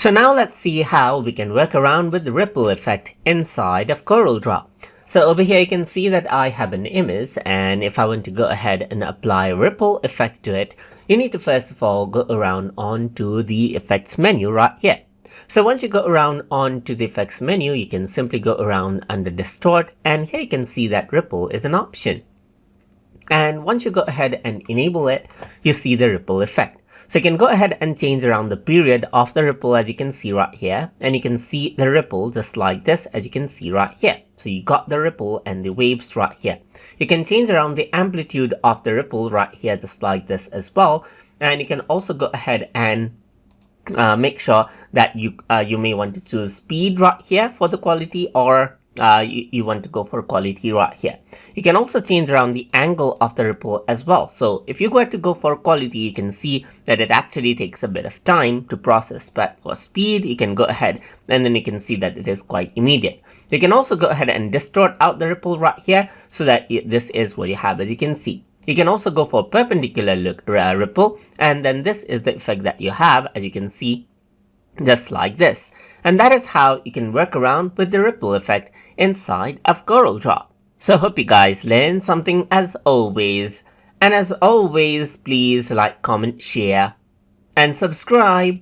So now let's see how we can work around with the ripple effect inside of Corel Draw. So over here you can see that I have an image, and if I want to go ahead and apply a ripple effect to it, you need to first of all go around onto the effects menu right here. So once you go around onto the effects menu, you can simply go around under distort, and here you can see that ripple is an option. And once you go ahead and enable it, you see the ripple effect. So you can go ahead and change around the period of the ripple, as you can see right here, and you can see the ripple just like this, as you can see right here. So you got the ripple and the waves right here. You can change around the amplitude of the ripple right here just like this as well, and you can also go ahead and make sure that you may want to choose speed right here for the quality, or you want to go for quality right here. You can also change around the angle of the ripple as well. So if you were to go for quality, you can see that it actually takes a bit of time to process, but for speed you can go ahead and then you can see that it is quite immediate. You can also go ahead and distort out the ripple right here so that this is what you have, as you can see. You can also go for perpendicular ripple, and then this is the effect that you have, as you can see, just like this. And that is how you can work around with the ripple effect inside of Corel Draw. So hope you guys learned something as always. And as always, please like, comment, share, and subscribe.